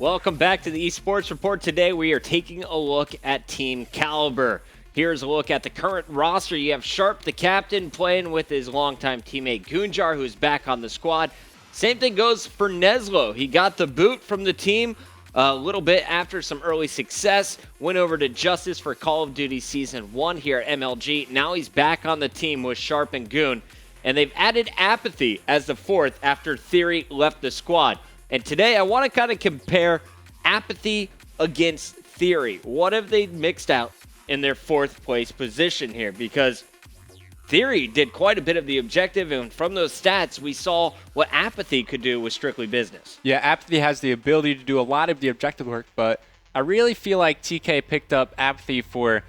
Welcome back to the eSports Report. Today we are taking a look at Team Kaliber. Here's a look at the current roster. You have Sharp, the captain, playing with his longtime teammate Gunjar, who's back on the squad. Same thing goes for Neslo. He got the boot from the team a little bit after some early success. Went over to Justice for Call of Duty Season 1 here at MLG. Now he's back on the team with Sharp and Goon. And they've added Apathy as the fourth after Theory left the squad. And today I want to kind of compare Apathy against Theory. What have they mixed out in their fourth place position here? Because Theory did quite a bit of the objective, and from those stats, we saw what Apathy could do with strictly business. Yeah, Apathy has the ability to do a lot of the objective work, but I really feel like TK picked up Apathy for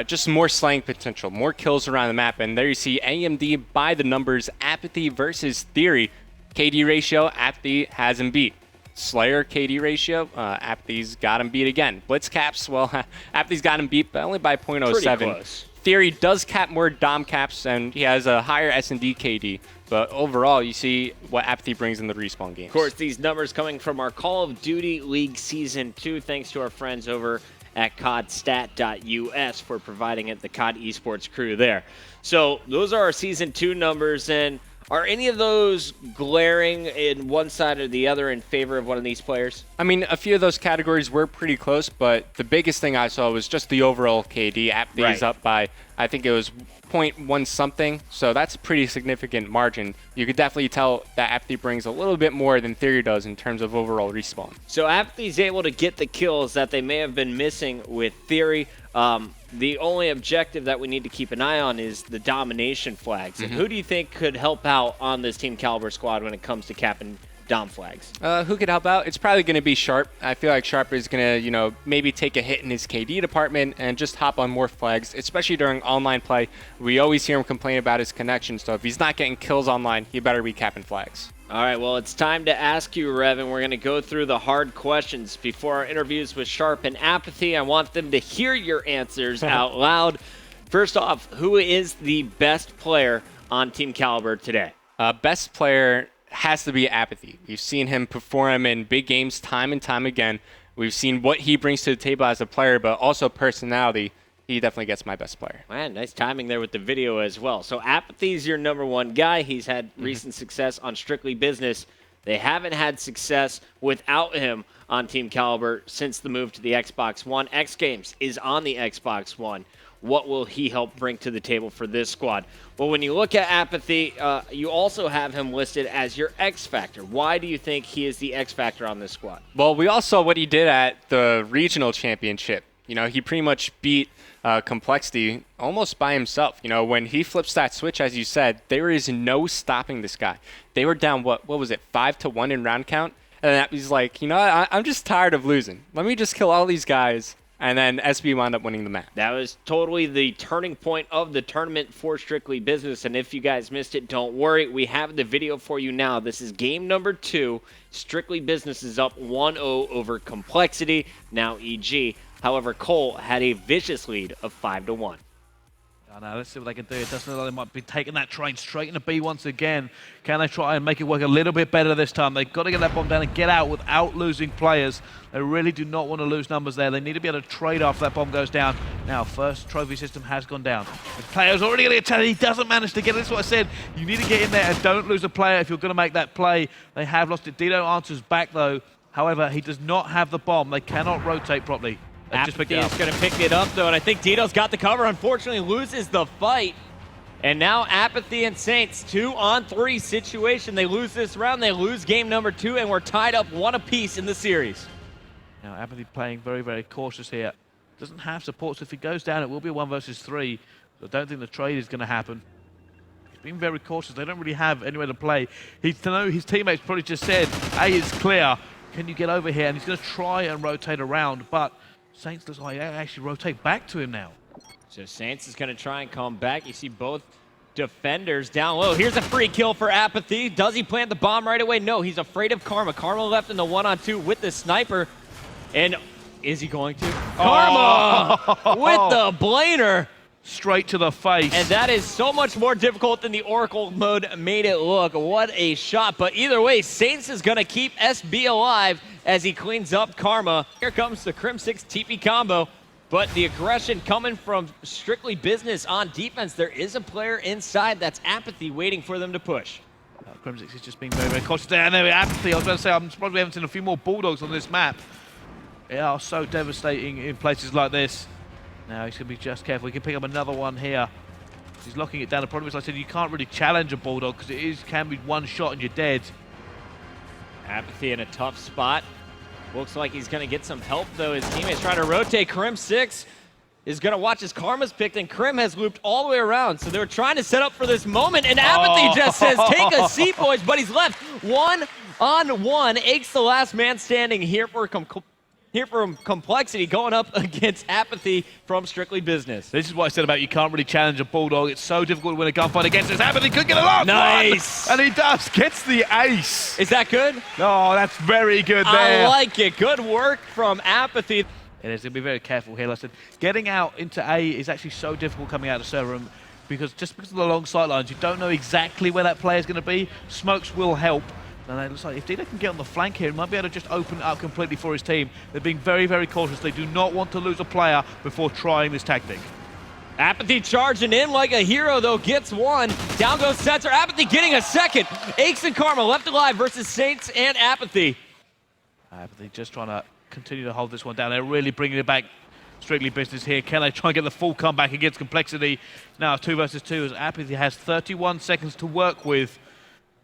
just more slaying potential, more kills around the map. And there you see AMD by the numbers, Apathy versus Theory. KD ratio, Apathy has him beat. Slayer KD ratio, Apathy's got him beat again. Blitz caps, well, Apathy's got him beat, but only by 0.07. Pretty close. Theory does cap more Dom caps, and he has a higher S&D KD. But overall, you see what Apathy brings in the respawn games. Of course, these numbers coming from our Call of Duty League Season 2, thanks to our friends over at codstat.us for providing it, the COD eSports crew there. So those are our Season 2 numbers, and are any of those glaring in one side or the other in favor of one of these players? I mean, a few of those categories were pretty close, but the biggest thing I saw was just the overall KD. Apathy is up by, I think it was 0.1 something, so that's a pretty significant margin. You could definitely tell that Apathy brings a little bit more than Theory does in terms of overall respawn. So Apathy's able to get the kills that they may have been missing with Theory. The only objective that we need to keep an eye on is the domination flags. And who do you think could help out on this Team Kaliber squad when it comes to capping dom flags? Who could help out? It's probably going to be Sharp. I feel like Sharp is going to, maybe take a hit in his KD department and just hop on more flags, especially during online play. We always hear him complain about his connection, so if he's not getting kills online, he better be capping flags. All right, well, it's time to ask you, Rev, and we're going to go through the hard questions. Before our interviews with Sharp and Apathy, I want them to hear your answers out loud. First off, who is the best player on Team Kaliber today? Best player has to be Apathy. We've seen him perform in big games time and time again. We've seen what he brings to the table as a player, but also personality. He definitely gets my best player. Man, nice timing there with the video as well. So Apathy's your number one guy. He's had recent success on Strictly Business. They haven't had success without him on Team Kaliber since the move to the Xbox One. X Games is on the Xbox One. What will he help bring to the table for this squad? Well, when you look at Apathy, you also have him listed as your X Factor. Why do you think he is the X Factor on this squad? Well, we all saw what he did at the regional championship. He pretty much beat Complexity almost by himself. When he flips that switch, as you said, there is no stopping this guy. They were down, what was it, 5-1 in round count? And he's like, I'm just tired of losing. Let me just kill all these guys. And then SB wound up winning the match. That was totally the turning point of the tournament for Strictly Business. And if you guys missed it, don't worry. We have the video for you now. This is game number 2. Strictly Business is up 1-0 over Complexity, now EG. However, Cole had a vicious lead of 5-1. Now let's see what they can do. It doesn't look like they might be taking that train straight into B once again. Can they try and make it work a little bit better this time? They've got to get that bomb down and get out without losing players. They really do not want to lose numbers there. They need to be able to trade after that bomb goes down. Now, first trophy system has gone down. The player's already going to get tagged. He doesn't manage to get it. That's what I said. You need to get in there and don't lose a player if you're going to make that play. They have lost it. Dito answers back, though. However, he does not have the bomb. They cannot rotate properly. Apathy is going to pick it up, though, and I think Dito's got the cover. Unfortunately, loses the fight. And now Apathy and Saints, 2-on-3 situation. They lose this round, they lose game number 2, and we're tied up 1 apiece in the series. Now, Apathy playing very, very cautious here. Doesn't have support, so if he goes down, it will be a 1 versus 3. So I don't think the trade is going to happen. He's being very cautious. They don't really have anywhere to play. His teammates probably just said, A is clear. Can you get over here? And he's going to try and rotate around, but Saints looks like they actually rotate back to him now. So Saints is going to try and come back. You see both defenders down low. Here's a free kill for Apathy. Does he plant the bomb right away? No, he's afraid of Karma. Karma left in the 1-on-2 with the sniper. And is he going to? Karma with the blainer. Straight to the face. And that is so much more difficult than the Oracle mode made it look. What a shot. But either way, Saints is going to keep SB alive. as he cleans up Karma. Here comes the Crim6 TP combo, but the aggression coming from Strictly Business on defense. There is a player inside, that's Apathy, waiting for them to push. Crim6 is just being very, very cautious there. And there, Apathy, I was going to say, I'm surprised we haven't seen a few more Bulldogs on this map. They are so devastating in places like this. Now he's going to be just careful. He can pick up another one here. He's locking it down. The problem is, like I said, you can't really challenge a Bulldog because can be one shot and you're dead. Apathy in a tough spot. Looks like he's going to get some help, though. His teammates trying to rotate. Crim6 is going to watch his Karma's picked, and Krim has looped all the way around. So they were trying to set up for this moment, and Apathy just says, take a seat, boys, but he's left 1-on-1. Ake's the last man standing here for Complexity, going up against Apathy from Strictly Business. This is what I said about you can't really challenge a Bulldog. It's so difficult to win a gunfight against this. Apathy could get a last nice one, and he does. Gets the ace. Is that good? Oh, that's very good there. I like it. Good work from Apathy. It is going to be very careful here. Like I said, getting out into A is actually so difficult coming out of server room because of the long sight lines, you don't know exactly where that player is going to be. Smokes will help. And it looks like if Dino can get on the flank here, he might be able to just open it up completely for his team. They're being very, very cautious. They do not want to lose a player before trying this tactic. Apathy charging in like a hero, though, gets one. Down goes Sensor. Apathy getting a second. Aches and Karma left alive versus Saints and Apathy. Apathy just trying to continue to hold this one down. They're really bringing it back. Strictly Business here. Can they try and get the full comeback against Complexity? Now 2 versus 2 as Apathy has 31 seconds to work with.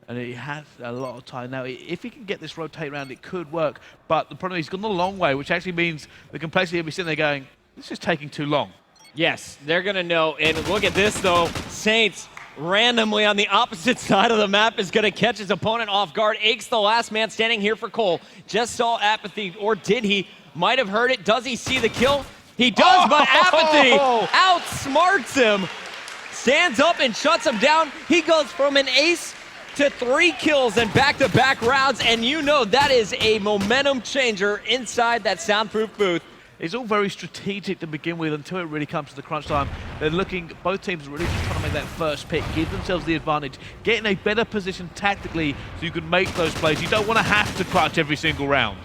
And he has a lot of time. Now, if he can get this rotate round, it could work. But the problem is he's gone the long way, which actually means the Complexity will be sitting there going, this is taking too long. Yes, they're going to know. And look at this, though. Saints randomly on the opposite side of the map is going to catch his opponent off guard. Ake's the last man standing here for Cole. Just saw Apathy, or did he? Might have heard it. Does he see the kill? He does, but Apathy outsmarts him. Stands up and shuts him down. He goes from an ace to 3 kills and back-to-back rounds, and you know that is a momentum changer inside that soundproof booth. It's all very strategic to begin with until it really comes to the crunch time. They're looking, both teams are really just trying to make that first pick, give themselves the advantage, get in a better position tactically so you can make those plays. You don't want to have to clutch every single round.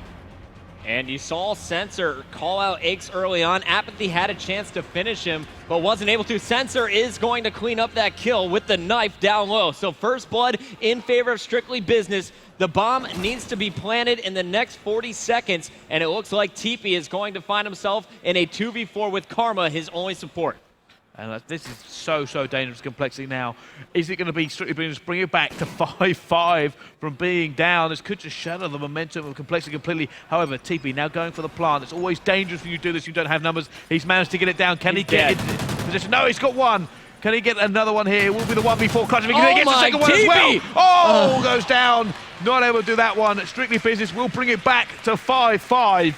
And you saw Sensor call out Aches early on. Apathy had a chance to finish him, but wasn't able to. Sensor is going to clean up that kill with the knife down low. So first blood in favor of Strictly Business. The bomb needs to be planted in the next 40 seconds, and it looks like TP is going to find himself in a 2v4 with Karma, his only support. And this is so dangerous Complexity now. Is it going to be Strictly Business bring it back to 5-5 from being down? This could just shatter the momentum of Complexity completely. However, TP now going for the plant. It's always dangerous when you do this. You don't have numbers. He's managed to get it down. Can he get it in position? No, he's got one. Can he get another one here? It will be the 1v4 clutch. If he can get the second one as well. Oh, goes down. Not able to do that one. Strictly Business will bring it back to 5-5.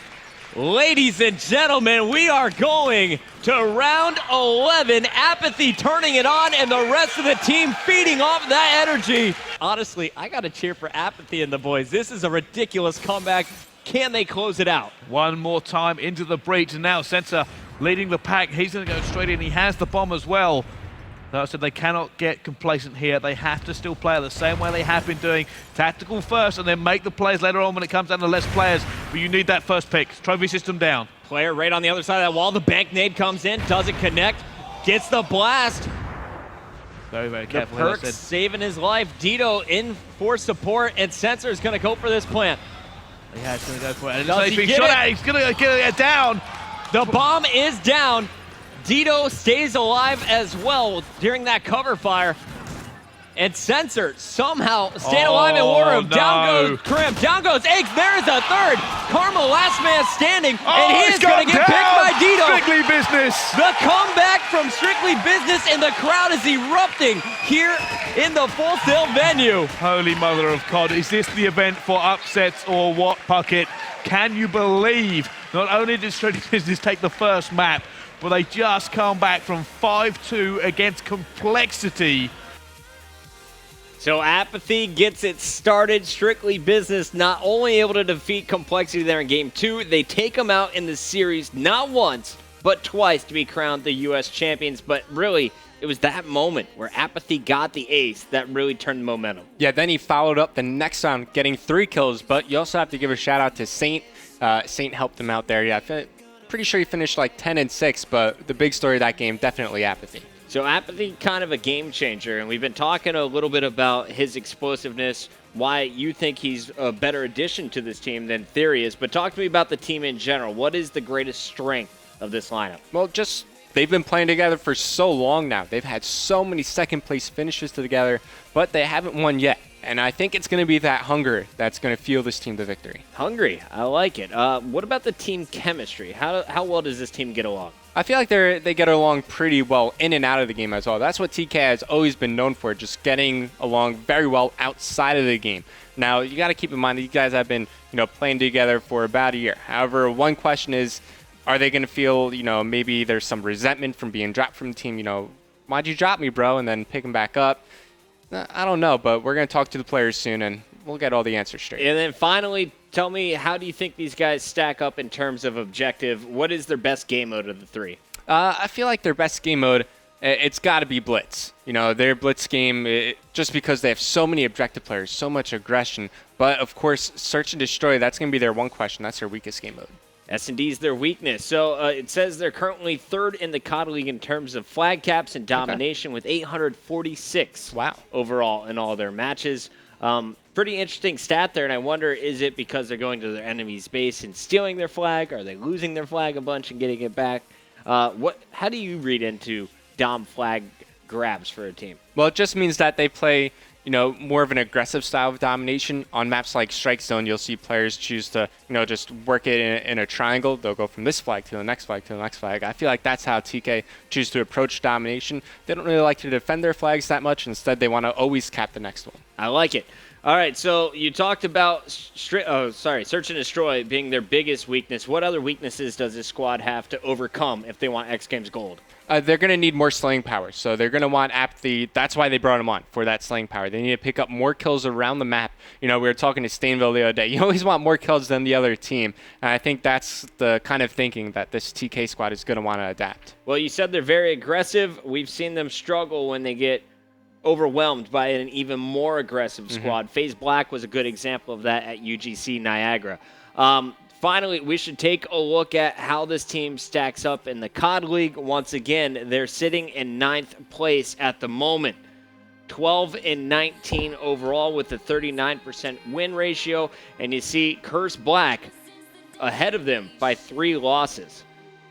Ladies and gentlemen, we are going to round 11. Apathy turning it on, and the rest of the team feeding off that energy. Honestly, I got to cheer for Apathy and the boys. This is a ridiculous comeback. Can they close it out? One more time into the breach, and now Sensor leading the pack. He's going to go straight in. He has the bomb as well. Like I said, they cannot get complacent here. They have to still play the same way they have been doing. Tactical first, and then make the plays later on when it comes down to less players. But you need that first pick. Trophy system down. Player right on the other side of that wall. The bank nade comes in, doesn't connect, gets the blast. Very careful. The Perks saving his life. Dito in for support, and Sensor is going to go for this plant. Yeah, he's going to go for it. Does he get it? He's going to get it down. The bomb is down. Dito stays alive as well during that cover fire. And Sensor somehow staying alive in War Room. No. Down goes Krim. Down goes Aches. There's a third. Karma last man standing. And he is going to get picked by Dito. Strictly Business. The comeback from Strictly Business, and the crowd is erupting here in the Full Sail venue. Holy mother of God. Is this the event for upsets or what, Puckett? Can you believe not only did Strictly Business take the first map, but they just come back from 5-2 against Complexity. So Apathy gets it started. Strictly Business not only able to defeat Complexity there in Game 2, they take them out in the series not once, but twice to be crowned the U.S. champions. But really, it was that moment where Apathy got the ace that really turned the momentum. Yeah, then he followed up the next round, getting 3 kills, but you also have to give a shout out to Saint. Saint helped him out there. Yeah, pretty sure he finished like 10-6, but the big story of that game, definitely Apathy. So Apathy, kind of a game changer, and we've been talking a little bit about his explosiveness, why you think he's a better addition to this team than Theory is. But talk to me about the team in general. What is the greatest strength of this lineup? Well, just they've been playing together for so long now. They've had so many second-place finishes together, but they haven't won yet. And I think it's going to be that hunger that's going to fuel this team to victory. Hungry. I like it. What about the team chemistry? How well does this team get along? I feel like they get along pretty well in and out of the game as well. That's what TK has always been known for, just getting along very well outside of the game. Now, you got to keep in mind that you guys have been, playing together for about a year. However, one question is, are they going to feel, maybe there's some resentment from being dropped from the team? Why'd you drop me, bro? And then pick them back up. I don't know, but we're going to talk to the players soon, and we'll get all the answers straight. And then finally, tell me, how do you think these guys stack up in terms of objective? What is their best game mode of the 3? I feel like their best game mode, it's got to be Blitz. Their Blitz game, just because they have so many objective players, so much aggression. But, of course, Search and Destroy, that's going to be their one question. That's their weakest game mode. S&D is their weakness. So it says they're currently 3rd in the COD League in terms of flag caps and domination with 846 overall in all their matches. Pretty interesting stat there, and I wonder, is it because they're going to their enemy's base and stealing their flag? Are they losing their flag a bunch and getting it back? How do you read into dom flag grabs for a team? Well, it just means that they play more of an aggressive style of domination. On maps like Strike Zone, you'll see players choose to, just work it in a triangle. They'll go from this flag to the next flag to the next flag. I feel like that's how TK choose to approach domination. They don't really like to defend their flags that much. Instead, they want to always cap the next one. I like it. All right, so you talked about Search and Destroy being their biggest weakness. What other weaknesses does this squad have to overcome if they want X Games Gold? They're going to need more slaying power, so they're going to want Apathy. That's why they brought him on, for that slaying power. They need to pick up more kills around the map. We were talking to Stainville the other day. You always want more kills than the other team, and I think that's the kind of thinking that this TK squad is going to want to adapt. Well, you said they're very aggressive. We've seen them struggle when they get overwhelmed by an even more aggressive squad. FaZe Black was a good example of that at UGC Niagara. Finally, we should take a look at how this team stacks up in the COD League. Once again, they're sitting in 9th place at the moment. 12-19 overall with a 39% win ratio. And you see Curse Black ahead of them by 3 losses.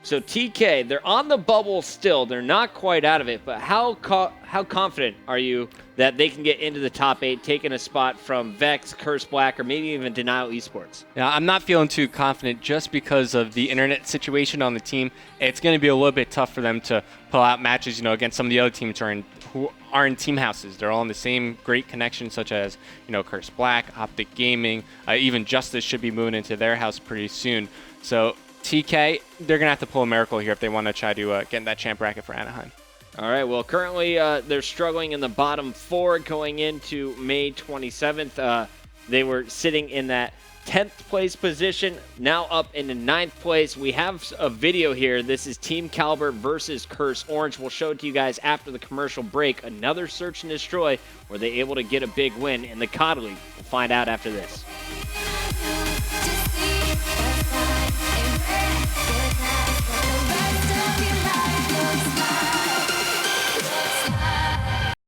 So TK, they're on the bubble still. They're not quite out of it, but how confident are you that they can get into the top 8, taking a spot from Vex, Curse Black, or maybe even Denial Esports? Yeah, I'm not feeling too confident just because of the internet situation on the team. It's going to be a little bit tough for them to pull out matches, against some of the other teams who are in team houses. They're all in the same great connection, such as, Curse Black, Optic Gaming, even Justice should be moving into their house pretty soon. So TK, they're going to have to pull a miracle here if they want to try to get in that champ bracket for Anaheim. All right, well, currently they're struggling in the bottom 4 going into May 27th. They were sitting in that 10th place position, now up into 9th place. We have a video here. This is Team Kaliber versus Curse Orange. We'll show it to you guys after the commercial break. Another Search and Destroy. Were they able to get a big win in the COD League? We'll find out after this. Just see the light and break the night.